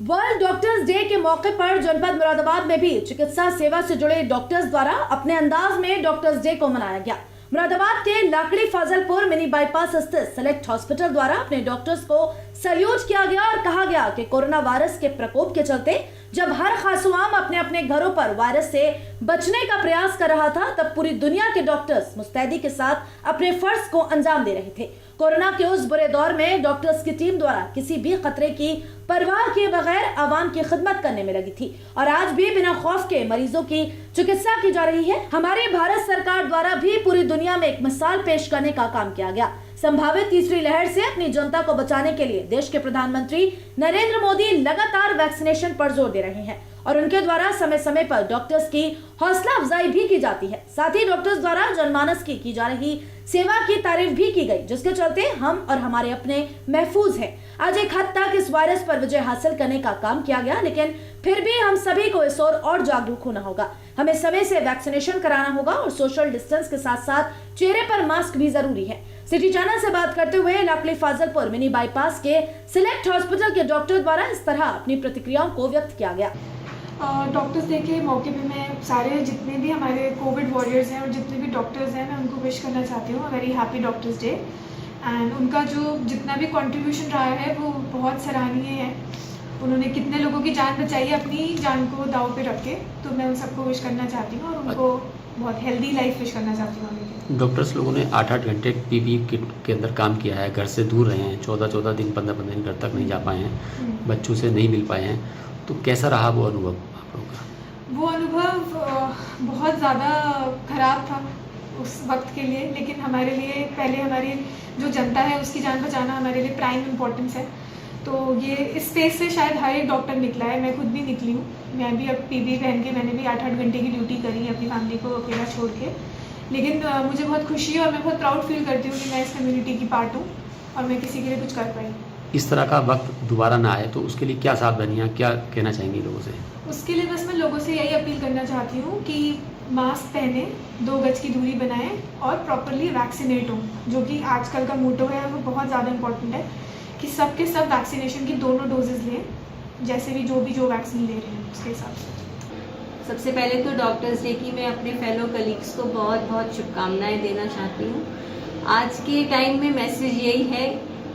World doctors day के मौके पर जनपद मुरादाबाद में भी चिकित्सा सेवा से जुड़े डॉक्टर्स द्वारा अपने अंदाज में डॉक्टर्स डे को मनाया गया। मुरादाबाद के लाकड़ी फाजलपुर मिनी बाईपास स्थित सेलेक्ट हॉस्पिटल द्वारा अपने डॉक्टर्स को सैल्यूट किया गया और कहा गया कि कोरोना वायरस के प्रकोप के चलते जब हर खासुआम अपने अपने घरों पर वायरस से बचने का प्रयास कर रहा था, तब पूरी दुनिया के डॉक्टर्स मुस्तैदी के साथ अपने फर्ज को अंजाम दे रहे थे। कोरोना के उस बुरे दौर में डॉक्टर्स की टीम द्वारा किसी भी खतरे की परवाह किए बगैर आवाम की खिदमत करने में लगी थी और आज भी बिना खौफ के मरीजों की चिकित्सा की जा रही है। हमारी भारत सरकार द्वारा भी पूरी दुनिया में एक मिसाल पेश करने का काम किया गया। संभावित तीसरी लहर से अपनी जनता को बचाने के लिए देश के प्रधानमंत्री नरेंद्र मोदी लगातार वैक्सीनेशन पर जोर दे रहे हैं और उनके द्वारा समय समय पर डॉक्टर्स की हौसला अफजाई भी की जाती है। साथ ही डॉक्टर्स द्वारा जनमानस की जा रही सेवा की तारीफ भी की गई, जिसके चलते हम और हमारे अपने महफूज हैं। आज एक हद तक इस वायरस पर विजय हासिल करने का काम किया गया, लेकिन फिर भी हम सभी को इस ओर और जागरूक होना होगा। हमें समय से वैक्सीनेशन कराना होगा और सोशल डिस्टेंस के साथ साथ चेहरे पर मास्क भी जरूरी है। सिटी चैनल से बात करते हुए लाकड़ी फाजलपुर मिनी बाईपास के सिलेक्ट हॉस्पिटल के डॉक्टर द्वारा इस तरह अपनी प्रतिक्रियाओं को व्यक्त किया गया। डॉक्टर्स डे के मौके पे मैं सारे जितने भी हमारे कोविड वॉरियर्स हैं और जितने भी डॉक्टर्स हैं, मैं उनको विश करना चाहती हूँ very happy doctors day. And उनका जो जितना भी कंट्रीब्यूशन रहा है वो बहुत सराहनीय है। उन्होंने कितने लोगों की जान बचाई है अपनी जान को दाव पे रख के, तो मैं उन सबको विश करना चाहती हूँ और उनको बहुत हेल्दी लाइफ विश करना चाहती हूँ। डॉक्टर्स लोगों ने 8-8 घंटे पीपीई किट के अंदर काम किया है, घर से दूर रहे हैं, 14-14 दिन 15-15 दिन घर तक नहीं जा पाए हैं, बच्चों से नहीं मिल पाए हैं, तो कैसा रहा वो अनुभव आप लोगों का? वो अनुभव बहुत ज़्यादा ख़राब था उस वक्त के लिए, लेकिन हमारे लिए पहले हमारी जो जनता है उसकी जान बचाना हमारे लिए प्राइम इम्पोर्टेंस है। तो ये इस स्पेस से शायद हर एक डॉक्टर निकला है, मैं खुद भी निकली हूँ। मैं भी अब पीपीई पहन के मैंने भी 8-8 घंटे की ड्यूटी करी अपनी फैमिली को अकेला छोड़ के, लेकिन मुझे बहुत खुशी है और मैं बहुत प्राउड फील करती हूँ कि मैं इस कम्युनिटी की पार्ट हूँ और मैं किसी के लिए कुछ कर पाई। इस तरह का वक्त दोबारा ना आए तो उसके लिए क्या सावधानियाँ, क्या कहना चाहेंगी लोगों से? उसके लिए बस मैं लोगों से यही अपील करना चाहती हूँ कि मास्क पहने, 2 गज की दूरी बनाएं और प्रॉपरली वैक्सीनेट हों, जो कि आजकल का मोटो है वो बहुत ज़्यादा इम्पोर्टेंट है कि सब के सब वैक्सीनेशन की दोनों डोजेज़ लें, जैसे भी जो वैक्सीन ले रहे हैं उसके हिसाब से। सबसे पहले तो डॉक्टर्स डे की मैं अपने फेलो कलीग्स को बहुत बहुत शुभकामनाएं देना चाहती हूँ। आज के टाइम में मैसेज यही है,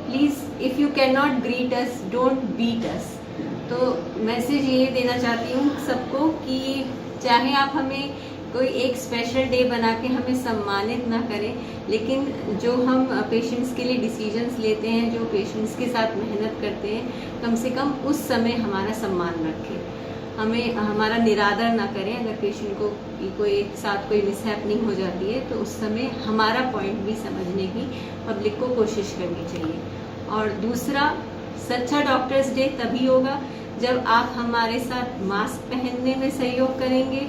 please if you can not greet us don't beat us. तो मैसेज ये देना चाहती हूँ सबको कि चाहे आप हमें कोई एक स्पेशल डे बना के हमें सम्मानित ना करें, लेकिन जो हम पेशेंट्स के लिए डिसीजंस लेते हैं, जो पेशेंट्स के साथ मेहनत करते हैं, कम से कम उस समय हमारा सम्मान रखें, हमें हमारा निरादर ना करें। अगर पेशेंट को कोई साथ कोई मिसहैपनिंग हो जाती है तो उस समय हमारा पॉइंट भी समझने की पब्लिक को कोशिश करनी चाहिए। और दूसरा, सच्चा डॉक्टर्स डे तभी होगा जब आप हमारे साथ मास्क पहनने में सहयोग करेंगे,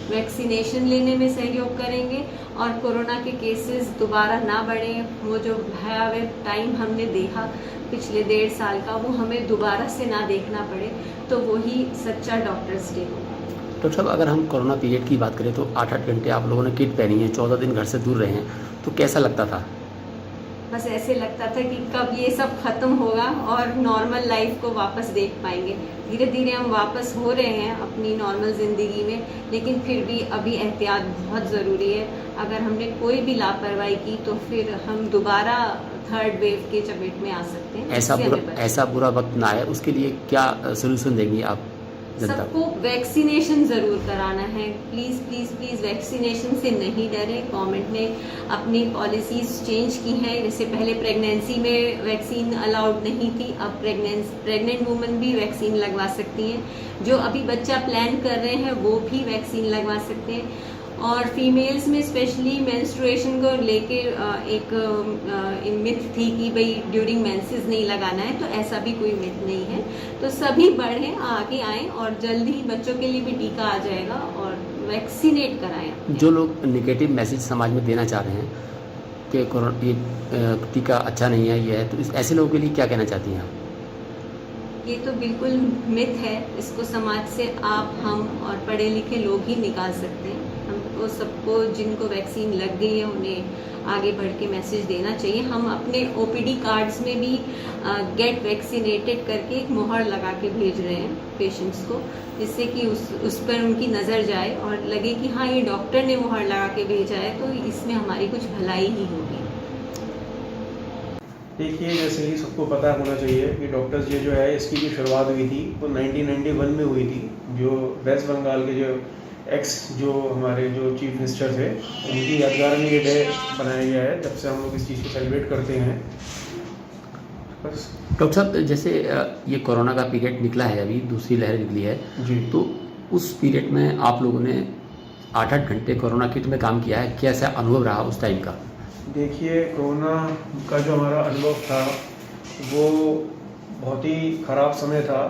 वैक्सीनेशन लेने में सहयोग करेंगे और कोरोना के केसेस दोबारा ना बढ़ें। वो जो भयावह टाइम हमने देखा पिछले 1.5 साल का, वो हमें दोबारा से ना देखना पड़े, तो वही सच्चा डॉक्टर्स डे होगा। डॉक्टर साहब, अगर हम कोरोना पीरियड की बात करें तो 8-8 घंटे आप लोगों ने किट पहनी है, 14 दिन घर से दूर रहे हैं, तो कैसा लगता था? बस ऐसे लगता था कि कब ये सब ख़त्म होगा और नॉर्मल लाइफ को वापस देख पाएंगे। धीरे धीरे हम वापस हो रहे हैं अपनी नॉर्मल ज़िंदगी में, लेकिन फिर भी अभी एहतियात बहुत ज़रूरी है। अगर हमने कोई भी लापरवाही की तो फिर हम दोबारा 3rd वेव के चपेट में आ सकते हैं। ऐसा बुरा वक्त ना आए, उसके लिए क्या सोल्यूशन देंगी आप जनता को? सबको वैक्सीनेशन ज़रूर कराना है। प्लीज़ प्लीज़ प्लीज़ वैक्सीनेशन से नहीं डरें। गवर्नमेंट ने अपनी पॉलिसीज़ चेंज की हैं। जैसे पहले प्रेगनेंसी में वैक्सीन अलाउड नहीं थी, अब प्रेग्नेंट वुमेन भी वैक्सीन लगवा सकती हैं। जो अभी बच्चा प्लान कर रहे हैं वो भी वैक्सीन लगवा सकते हैं। और फीमेल्स में स्पेशली मेंस्ट्रुएशन को लेके एक मिथ थी कि भाई ड्यूरिंग मेंसेस नहीं लगाना है, तो ऐसा भी कोई मिथ नहीं है। तो सभी बढ़ें, आगे आएँ और जल्द ही बच्चों के लिए भी टीका आ जाएगा और वैक्सीनेट कराएं। जो लोग निगेटिव मैसेज समाज में देना चाह रहे हैं कि कोरोना ये टीका अच्छा नहीं है, ये है, तो ऐसे लोगों के लिए क्या कहना चाहती हैं आप? ये तो बिल्कुल मिथ है। इसको समाज से आप, हम और पढ़े लिखे लोग ही निकाल सकते हैं। हम वो सबको जिनको वैक्सीन लग गई है उन्हें आगे बढ़ के मैसेज देना चाहिए। हम अपने OPD कार्ड्स में भी गेट वैक्सीनेटेड करके एक मोहर लगा के भेज रहे हैं पेशेंट्स को, जिससे कि उस पर उनकी नज़र जाए और लगे कि हाँ ये डॉक्टर ने मोहर लगा के भेजा है तो इसमें हमारी कुछ भलाई ही होगी। देखिए, जैसे ही सबको पता होना चाहिए कि डॉक्टर्स डे जो है इसकी जो शुरुआत हुई थी वो 1991 में हुई थी। जो वेस्ट बंगाल के जो हमारे जो चीफ मिनिस्टर थे उनकी यादगार में ये डे बनाया गया है, जब से हम लोग इस चीज़ को सेलिब्रेट करते हैं। बस। डॉक्टर साहब, जैसे ये कोरोना का पीरियड निकला है, अभी दूसरी लहर निकली है जी। तो उस पीरियड में आप लोगों ने 8-8 घंटे कोरोना किट में काम किया है, कैसा अनुभव रहा उस टाइम का? देखिए, कोरोना का जो हमारा अनुभव था वो बहुत ही ख़राब समय था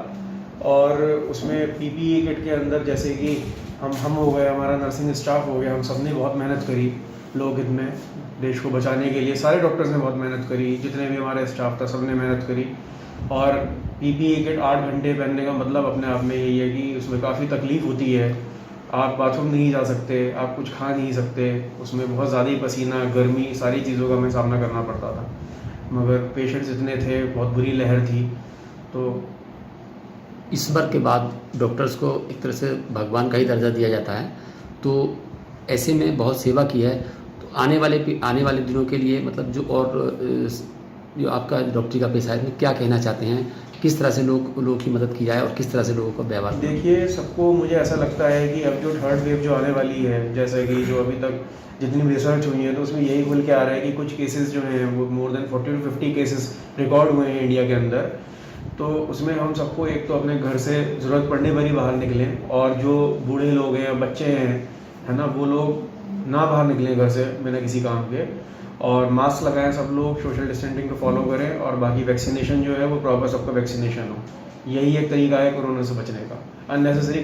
और उसमें PPE किट के अंदर जैसे कि हम हो गए, हमारा नर्सिंग स्टाफ हो गया, हम सब ने बहुत मेहनत करी लोक हित में देश को बचाने के लिए। सारे डॉक्टर्स ने बहुत मेहनत करी, जितने भी हमारे स्टाफ था सब ने मेहनत करी। और PPE किट 8 घंटे पहनने का मतलब अपने आप में यही है कि उसमें काफ़ी तकलीफ़ होती है। आप बाथरूम नहीं जा सकते, आप कुछ खा नहीं सकते, उसमें बहुत ज़्यादा ही पसीना, गर्मी, सारी चीज़ों का हमें सामना करना पड़ता था। मगर पेशेंट्स इतने थे, बहुत बुरी लहर थी। तो इस वर्ग के बाद डॉक्टर्स को एक तरह से भगवान का ही दर्जा दिया जाता है, तो ऐसे में बहुत सेवा की है, तो आने वाले दिनों के लिए मतलब जो आपका डॉक्टरी का पेशा है इसमें क्या कहना चाहते हैं? किस तरह से लोगों की मदद की जाए और किस तरह से लोगों को व्यवहार? देखिए, सबको मुझे ऐसा लगता है कि अब जो थर्ड वेव जो आने वाली है, जैसे कि जो अभी तक जितनी भी रिसर्च हुई है तो उसमें यही खुल के आ रहा है कि कुछ केसेस जो हैं वो more than 40 to 50 cases record हुए हैं इंडिया के अंदर। तो उसमें हम सबको एक तो अपने घर से ज़रूरत पड़ने पर ही बाहर निकलें, और जो बूढ़े लोग हैं, बच्चे हैं, है ना, वो लोग ना बाहर निकलें घर से बिना किसी काम के, और मास्क लगाएं सब लोग, सोशल डिस्टेंसिंग को फॉलो करें, और बाकी वैक्सीनेशन जो है वो प्रॉपर सबका वैक्सीनेशन हो। यही एक तरीका है कोरोना से बचने का। अननेसेसरी